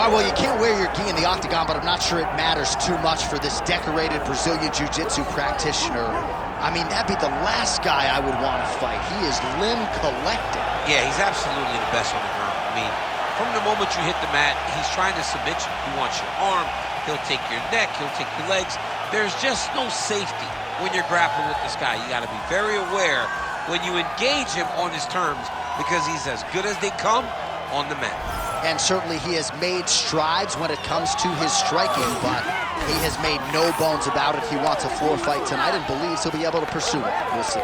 All right, well, you can't wear your gi in the octagon, but I'm not sure it matters too much for this decorated Brazilian Jiu-Jitsu practitioner. I mean, that'd be the last guy I would want to fight. He is limb collected. Yeah, he's absolutely the best on the ground. I mean, from the moment you hit the mat, he's trying to submit you. He wants your arm, he'll take your neck, he'll take your legs. There's just no safety when you're grappling with this guy. You got to be very aware when you engage him on his terms, because he's as good as they come on the mat. And certainly he has made strides when it comes to his striking, but he has made no bones about it. He wants a floor fight tonight and believes he'll be able to pursue it. We'll see.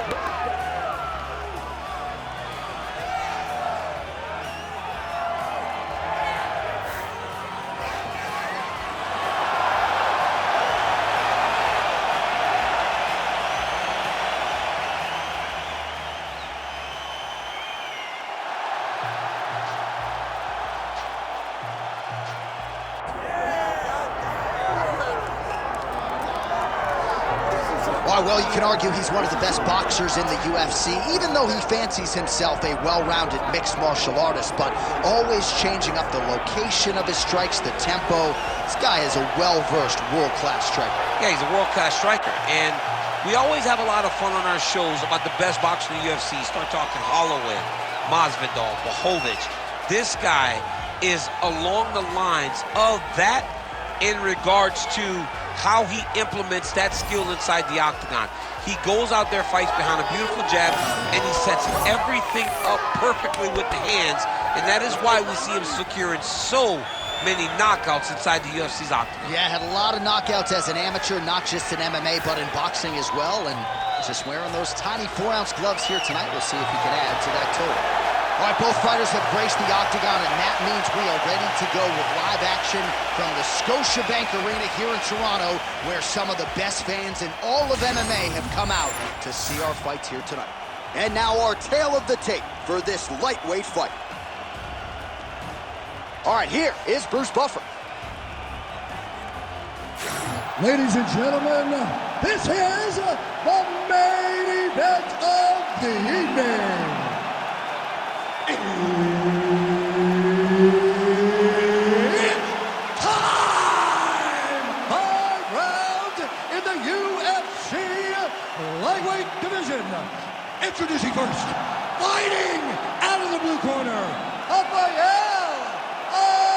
Well, you can argue he's one of the best boxers in the UFC, even though he fancies himself a well-rounded mixed martial artist, but always changing up the location of his strikes, the tempo. This guy is a well-versed, world-class striker. Yeah, he's a world-class striker, and we always have a lot of fun on our shows about the best boxer in the UFC. Start talking Holloway, Masvidal, Blachowicz. This guy is along the lines of that in regards to how he implements that skill inside the octagon. He goes out there, fights behind a beautiful jab, and he sets everything up perfectly with the hands, and that is why we see him securing so many knockouts inside the UFC's octagon. Yeah, had a lot of knockouts as an amateur, not just in MMA, but in boxing as well, and just wearing those tiny 4-ounce gloves here tonight. We'll see if he can add to that total. All right, both fighters have graced the octagon, and that means we are ready to go with live action from the Scotiabank Arena here in Toronto, where some of the best fans in all of MMA have come out to see our fights here tonight. And now our tale of the tape for this lightweight fight. All right, here is Bruce Buffer. Ladies and gentlemen, this is the main event of the evening. It's time! 5 rounds in the UFC lightweight division. Introducing first, fighting out of the blue corner, Rafael Assunção.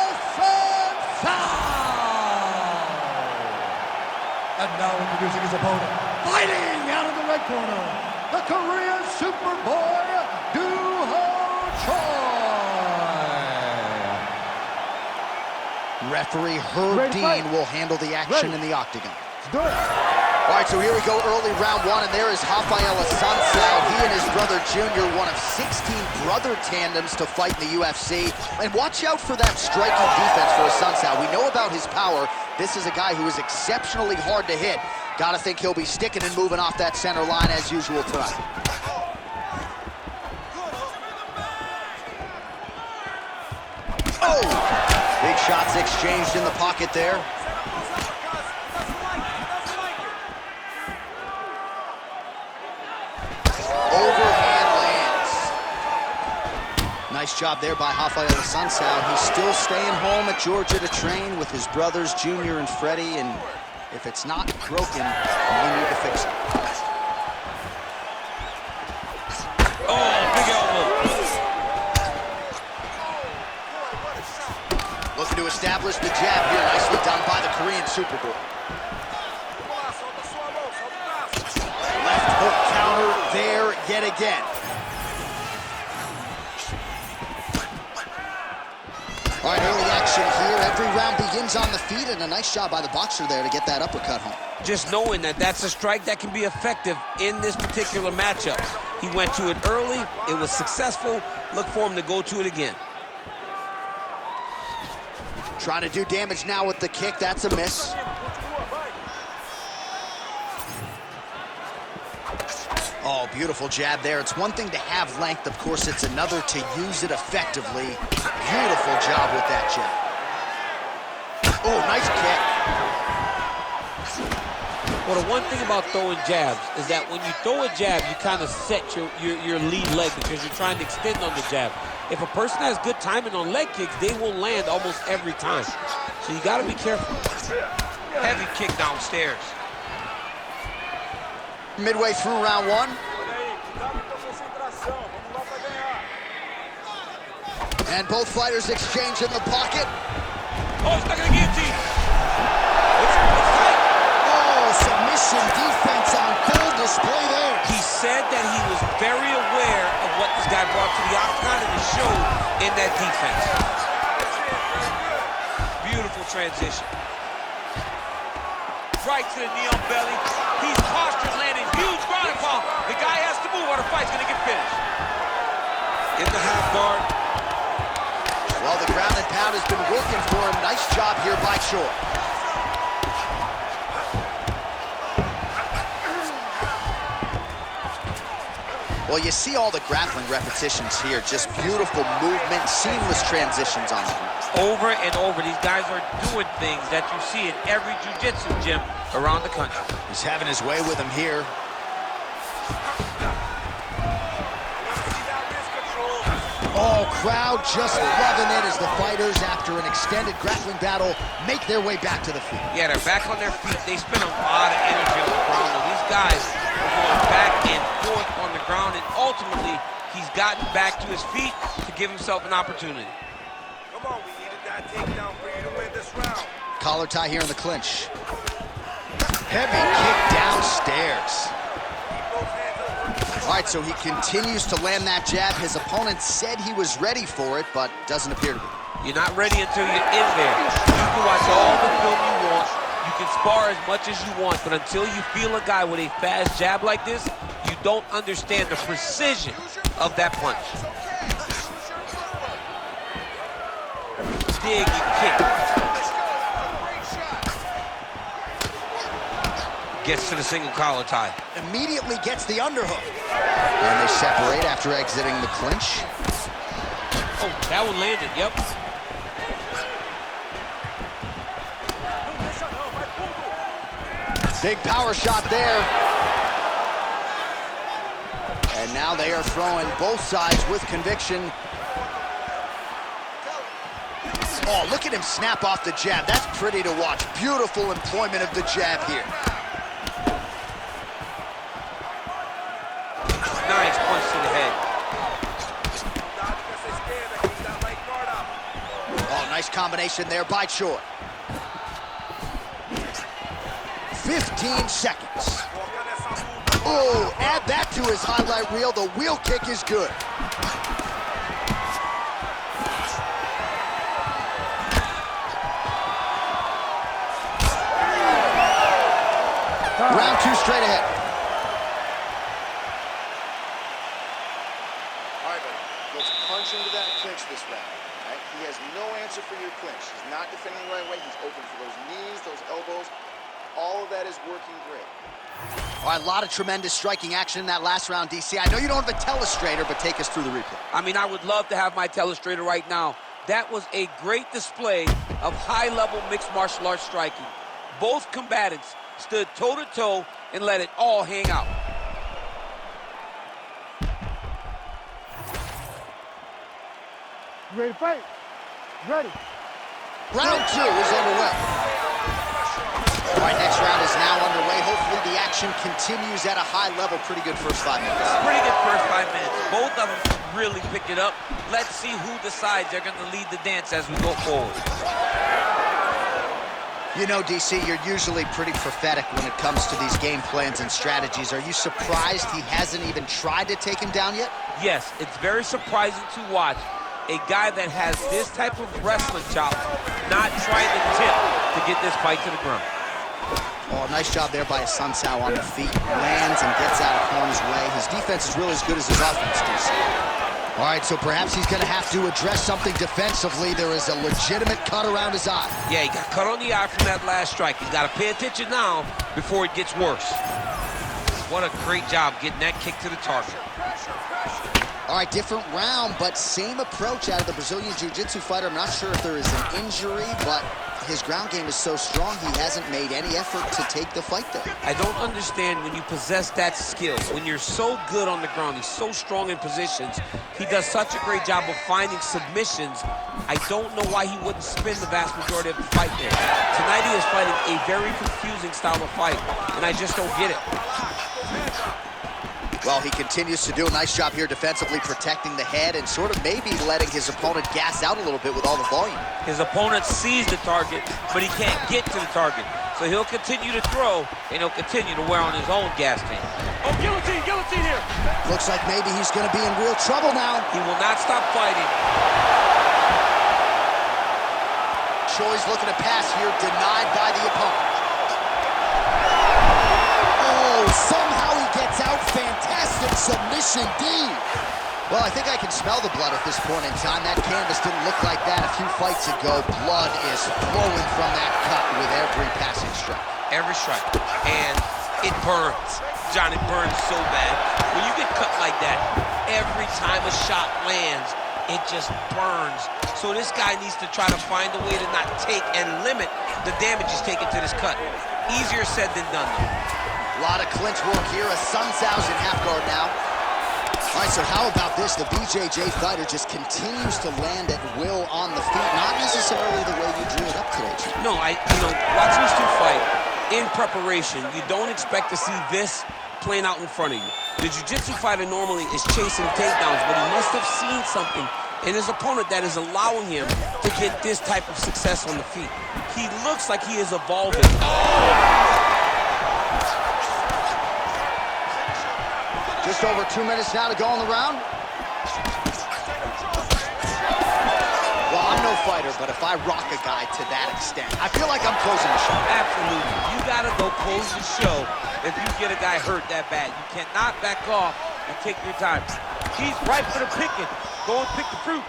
And now introducing his opponent, fighting out of the red corner, the Korean Superboy, Referee Herb Dean will handle the action in the octagon. All right, so here we go, early round one, and there is Rafael Assunção. He and his brother Junior, one of 16 brother tandems to fight in the UFC. And watch out for that striking defense for Assunção. We know about his power. This is a guy who is exceptionally hard to hit. Gotta think he'll be sticking and moving off that center line as usual tonight. Oh! Big shots exchanged in the pocket there. Overhand lands. Nice job there by Rafael Assunção. He's still staying home at Georgia to train with his brothers, Junior and Freddie, and if it's not broken, we need to fix it. Oh, big elbow. Looking to establish the jab here. Nicely done by the Korean Superboy. Left hook counter there yet again. All right, early action here. Every round begins on the feet, and a nice job by the boxer there to get that uppercut home. Just knowing that that's a strike that can be effective in this particular matchup. He went to it early. It was successful. Look for him to go to it again. Trying to do damage now with the kick. That's a miss. Oh, beautiful jab there. It's one thing to have length. Of course, it's another to use it effectively. Beautiful job with that jab. Oh, nice kick. Well, the one thing about throwing jabs is that when you throw a jab, you kind of set your lead leg because you're trying to extend on the jab. If a person has good timing on leg kicks, they will land almost every time. So you got to be careful. Heavy kick downstairs. Midway through round one. And both fighters exchange in the pocket. Oh, he's not going to guillotine. It's tight. Oh, submission defense on full display there. He said that he was very aware of what this guy brought to the octagon, and it showed in that defense. Beautiful transition. Right to the knee on belly. He's postured, landing huge ground and pound. The guy has to move or the fight's going to get finished. In the half guard. Well, the ground and pound has been working for him. Nice job here by Shore. Well, you see all the grappling repetitions here. Just beautiful movement, seamless transitions on the ground. Over and over, these guys are doing things that you see in every jiu-jitsu gym around the country. He's having his way with him here. Oh, crowd just loving it as the fighters, after an extended grappling battle, make their way back to the feet. Yeah, they're back on their feet. They spend a lot of energy on the ground. And these guys are going back and forth on the ground, and ultimately, he's gotten back to his feet to give himself an opportunity. Come on, we needed that takedown for you to win this round. Collar tie here in the clinch. Heavy kick downstairs. All right, so he continues to land that jab. His opponent said he was ready for it, but doesn't appear to be. You're not ready until you're in there. You can watch all the film you want. You can spar as much as you want, but until you feel a guy with a fast jab like this, you don't understand the precision of that punch. Dig and kick. Gets to the single collar tie. Immediately gets the underhook. And they separate after exiting the clinch. Oh, that one landed, yep. Big power shot there. And now they are throwing both sides with conviction. Oh, look at him snap off the jab. That's pretty to watch. Beautiful employment of the jab here. Nice punch to the head. Oh, nice combination there by Choi. 15 seconds. Oh, add that to his highlight reel. The wheel kick is good. Round two straight ahead. All right, buddy. Let's punch into that clinch this round. Right? He has no answer for your clinch. He's not defending the right way. He's open for those knees, those elbows. All of that is working great. All right, a lot of tremendous striking action in that last round, DC. I know you don't have a telestrator, but take us through the replay. I mean, I would love to have my telestrator right now. That was a great display of high-level mixed martial arts striking. Both combatants stood toe-to-toe and let it all hang out. You ready to fight? Ready. Round two is underway. All right, next round is now underway. Hopefully the action continues at a high level. Pretty good first 5 minutes. Pretty good first 5 minutes. Both of them really picked it up. Let's see who decides they're going to lead the dance as we go forward. You know, DC, you're usually pretty prophetic when it comes to these game plans and strategies. Are you surprised he hasn't even tried to take him down yet? Yes, it's very surprising to watch a guy that has this type of wrestling chop not trying to tip to get this fight to the ground. Oh, nice job there by Sun Sao on the feet. Lands and gets out of harm's way. His defense is really as good as his offense, DC. All right, so perhaps he's going to have to address something defensively. There is a legitimate cut around his eye. Yeah, he got cut on the eye from that last strike. He's got to pay attention now before it gets worse. What a great job getting that kick to the target. All right, different round, but same approach out of the Brazilian Jiu-Jitsu fighter. I'm not sure if there is an injury, but his ground game is so strong, he hasn't made any effort to take the fight there. I don't understand when you possess that skill, when you're so good on the ground, he's so strong in positions, he does such a great job of finding submissions. I don't know why he wouldn't spin the vast majority of the fight there. Tonight he is fighting a very confusing style of fight, and I just don't get it. Well, he continues to do a nice job here defensively, protecting the head and sort of maybe letting his opponent gas out a little bit with all the volume. His opponent sees the target, but he can't get to the target. So he'll continue to throw, and he'll continue to wear on his own gas tank. Oh, guillotine here. Looks like maybe he's going to be in real trouble now. He will not stop fighting. Choi's looking to pass here, denied by the opponent. Oh, somehow he gets out. Fantastic submission D. Well, I think I can smell the blood at this point in time. That canvas didn't look like that a few fights ago. Blood is flowing from that cut with every passing strike. Every strike. And it burns. John, it burns so bad. When you get cut like that, every time a shot lands, it just burns. So this guy needs to try to find a way to not take and limit the damage he's taken to this cut. Easier said than done. A lot of clinch work here. A Sun Tzu's in half guard now. All right, so how about this? The BJJ fighter just continues to land at will on the feet. Not necessarily the way you drew it up today, Jim. No, watching these two fight in preparation, you don't expect to see this playing out in front of you. The jiu-jitsu fighter normally is chasing takedowns, but he must have seen something in his opponent that is allowing him to get this type of success on the feet. He looks like he is evolving. Just over 2 minutes now to go in the round. Well, I'm no fighter, but if I rock a guy to that extent, I feel like I'm closing the show. Absolutely. You got to go close the show if you get a guy hurt that bad. You cannot back off and take your time. He's ripe for the picking. Go and pick the fruit.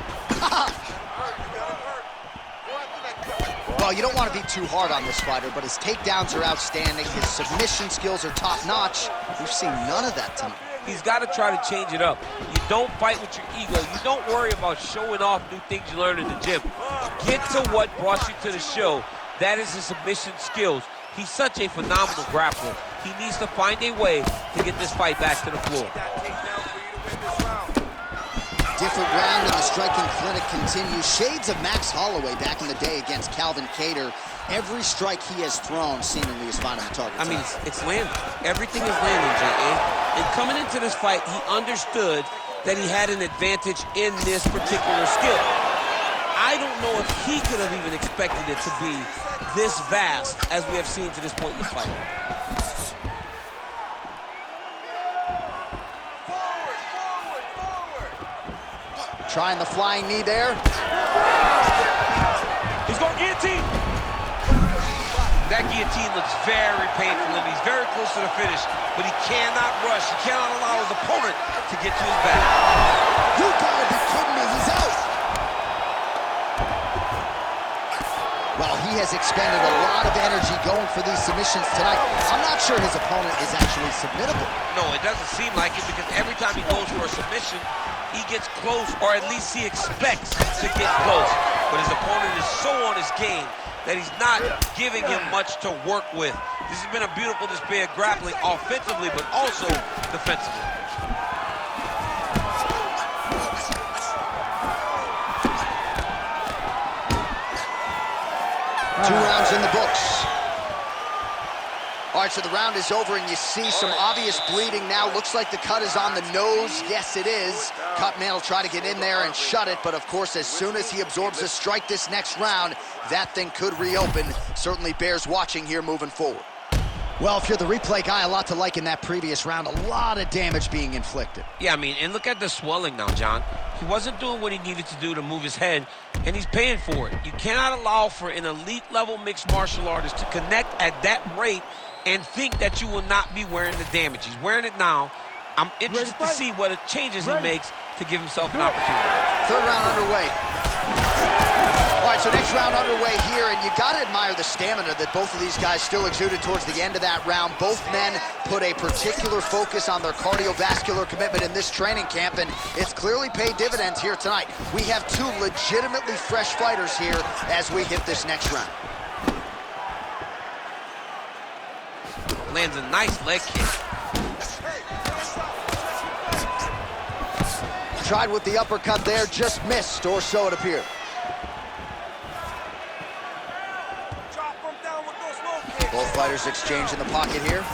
Well, you don't want to be too hard on this fighter, but his takedowns are outstanding. His submission skills are top-notch. We've seen none of that tonight. He's got to try to change it up. You don't fight with your ego. You don't worry about showing off new things you learned in the gym. Get to what brought you to the show. That is his submission skills. He's such a phenomenal grappler. He needs to find a way to get this fight back to the floor. Different round and the striking clinic continues. Shades of Max Holloway back in the day against Calvin Kattar. Every strike he has thrown seemingly is finding the target. I mean, it's landing. Everything is landing, J.A. And coming into this fight, he understood that he had an advantage in this particular skill. I don't know if he could have even expected it to be this vast as we have seen to this point in the fight. Trying the flying knee there. He's going guillotine. That guillotine looks very painful, and he's very close to the finish, but he cannot rush. He cannot allow his opponent to get to his back. You gotta be kidding me, he's out. Well, he has expended a lot of energy going for these submissions tonight. I'm not sure his opponent is actually submittable. No, it doesn't seem like it, because every time he goes for a submission, he gets close, or at least he expects to get close. But his opponent is so on his game that he's not giving him much to work with. This has been a beautiful display of grappling offensively, but also defensively. Two rounds in the books. All right, so the round is over, and you see some obvious bleeding now. Looks like the cut is on the nose. Yes, it is. Cutman will try to get in there and shut it, but of course, as soon as he absorbs a strike this next round, that thing could reopen. Certainly bears watching here moving forward. Well, if you're the replay guy, a lot to like in that previous round. A lot of damage being inflicted. Yeah, I mean, and look at the swelling now, John. He wasn't doing what he needed to do to move his head, and he's paying for it. You cannot allow for an elite-level mixed martial artist to connect at that rate and think that you will not be wearing the damage. He's wearing it now. I'm interested to see what changes he makes to give himself an opportunity. Third round underway. All right, so next round underway here, and you got to admire the stamina that both of these guys still exuded towards the end of that round. Both men put a particular focus on their cardiovascular commitment in this training camp, and it's clearly paid dividends here tonight. We have two legitimately fresh fighters here as we hit this next round. lands a nice leg kick. Tried with the uppercut there, just missed, or so it appeared. Chop him down with those low kicks. Both fighters exchange in the pocket here.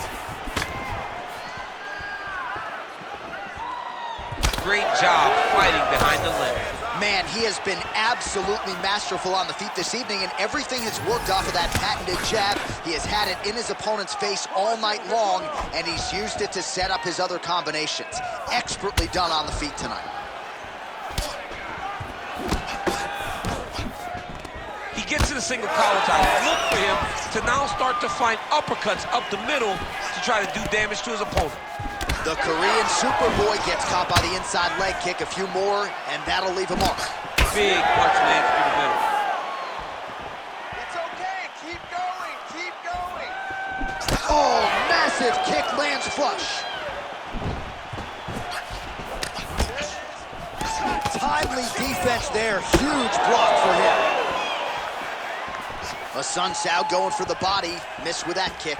Great job fighting behind the limb. Man, he has been absolutely masterful on the feet this evening, and everything has worked off of that patented jab. He has had it in his opponent's face all night long, and he's used it to set up his other combinations. Expertly done on the feet tonight. He gets to the single collar tie. Look for him to now start to find uppercuts up the middle to try to do damage to his opponent. The Korean Superboy gets caught by the inside leg kick. A few more, and that'll leave a mark. Big punch lands through the middle. It's okay. Keep going. Keep going. Oh, massive kick lands flush. Timely defense there. Huge block for him. Sun Sao going for the body. Missed with that kick.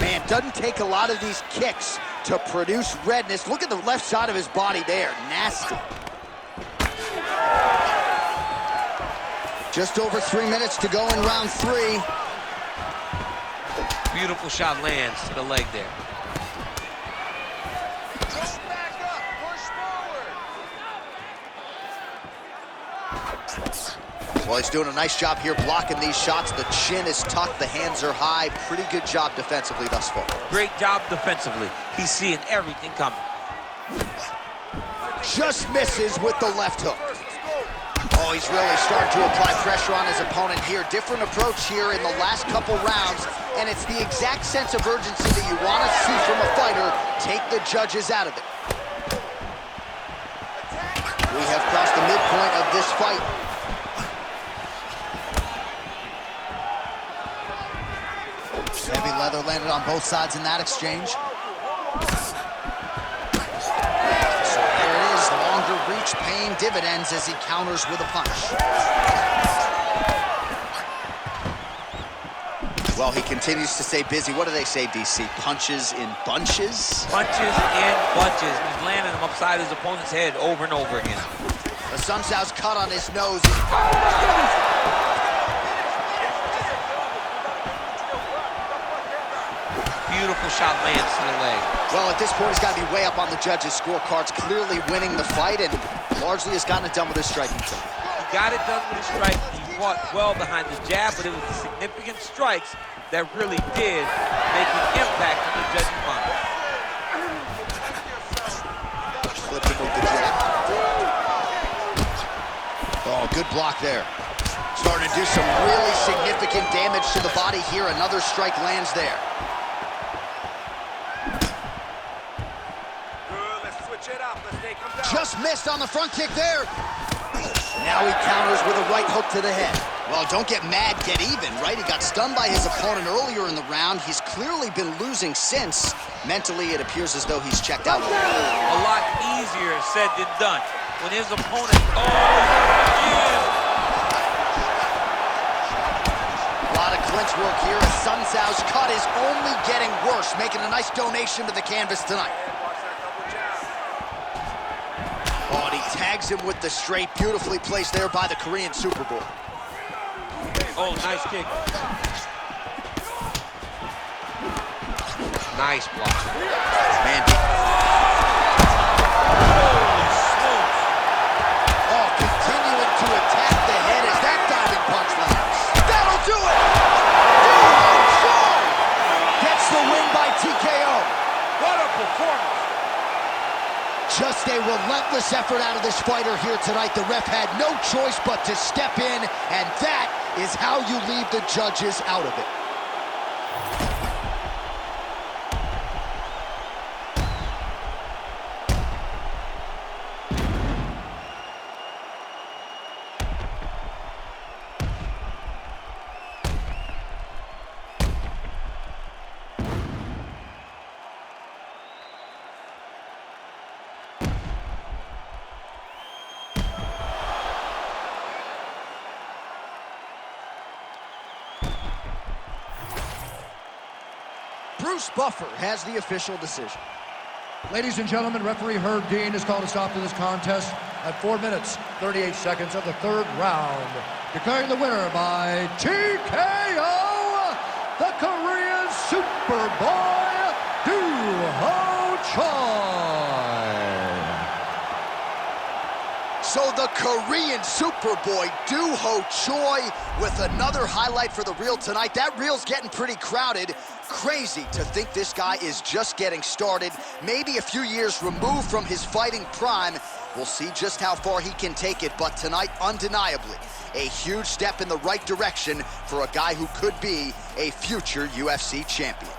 Man, doesn't take a lot of these kicks to produce redness. Look at the left side of his body there. Nasty. Just over 3 minutes to go in round 3. Beautiful shot lands to the leg there. Don't back up. Push forward. Well, he's doing a nice job here blocking these shots. The chin is tucked, the hands are high. Pretty good job defensively thus far. Great job defensively. He's seeing everything coming. Just misses with the left hook. Oh, he's really starting to apply pressure on his opponent here. Different approach here in the last couple rounds, and it's the exact sense of urgency that you want to see from a fighter. Take the judges out of it. We have crossed the midpoint of this fight. Heavy leather landed on both sides in that exchange. So there it is, longer reach paying dividends as he counters with a punch. Well, he continues to stay busy. What do they say, DC? Punches in bunches? Punches in bunches. He's landing them upside his opponent's head over and over again. The Sun Sao's cut on his nose. Beautiful shot lands to the leg. Well, at this point, he's got to be way up on the judges' scorecards, clearly winning the fight, and largely has gotten it done with his striking. He got it done with his strike. He fought well behind the jab, but it was the significant strikes that really did make an impact on the judging mind. Flipped him with the jab. Oh, good block there. Starting to do some really significant damage to the body here. Another strike lands there. Just missed on the front kick there. Now he counters with a right hook to the head. Well, don't get mad, get even, right? He got stunned by his opponent earlier in the round. He's clearly been losing since. Mentally, it appears as though he's checked out. A lot easier said than done. When his opponent, A lot of clinch work here. Sun Sao's cut is only getting worse, making a nice donation to the canvas tonight. Oh, and he tags him with the straight, beautifully placed there by the Korean Superboy. Oh, nice kick. Nice block. Man. Holy smokes. Oh, continuing to attack the head as that diving punch lands. That'll do it! Gets the win by TKO. What a performance. Just a relentless effort out of this fighter here tonight. The ref had no choice but to step in, and that is how you leave the judges out of it. Bruce Buffer has the official decision. Ladies and gentlemen, referee Herb Dean has called a stop to this contest at 4 minutes, 38 seconds of the third round, declaring the winner by TKO, the Korean Superboy, Do-Ho Choi. So the Korean Superboy, Do-Ho Choi, with another highlight for the reel tonight. That reel's getting pretty crowded. Crazy to think this guy is just getting started, maybe a few years removed from his fighting prime. We'll see just how far he can take it, but tonight, undeniably, a huge step in the right direction for a guy who could be a future UFC champion.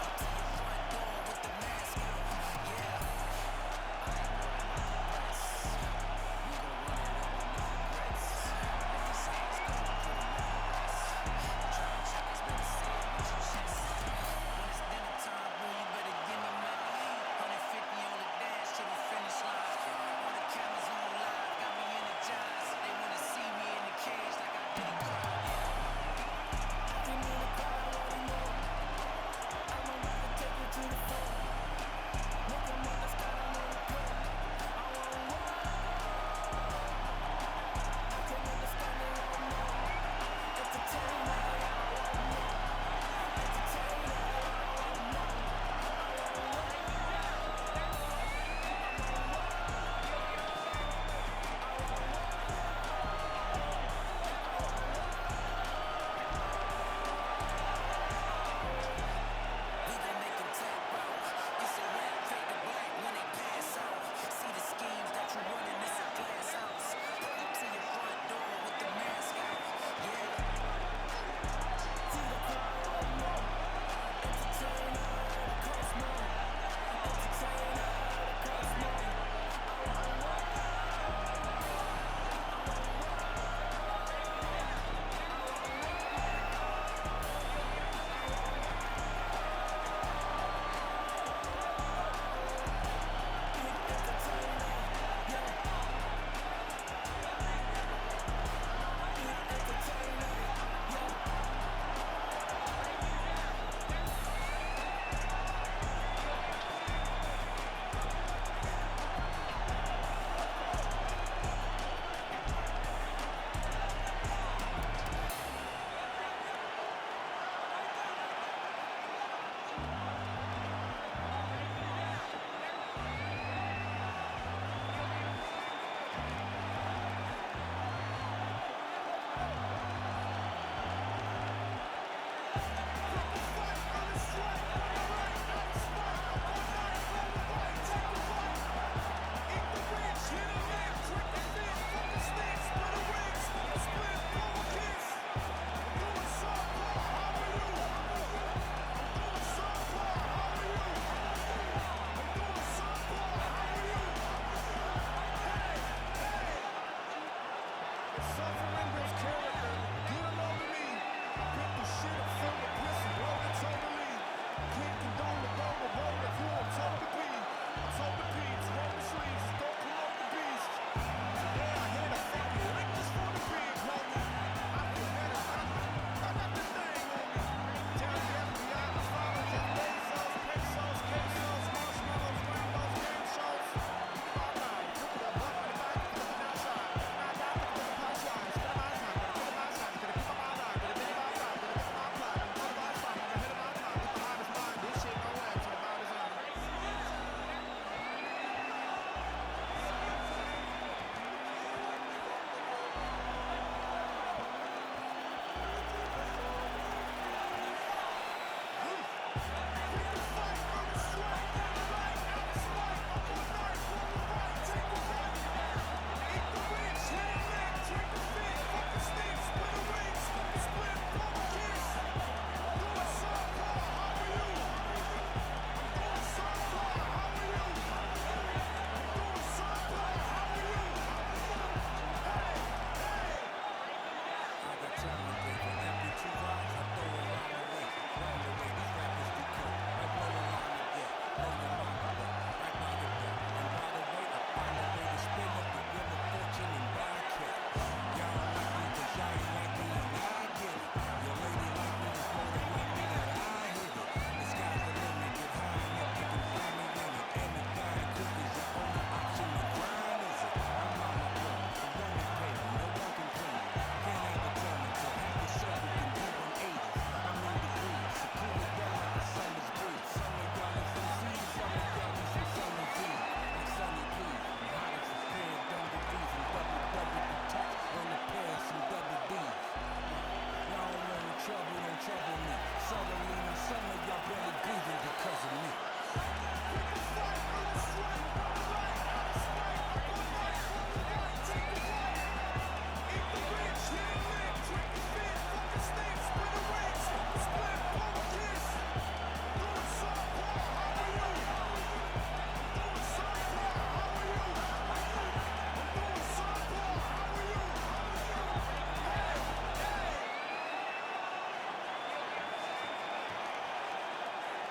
Let's hope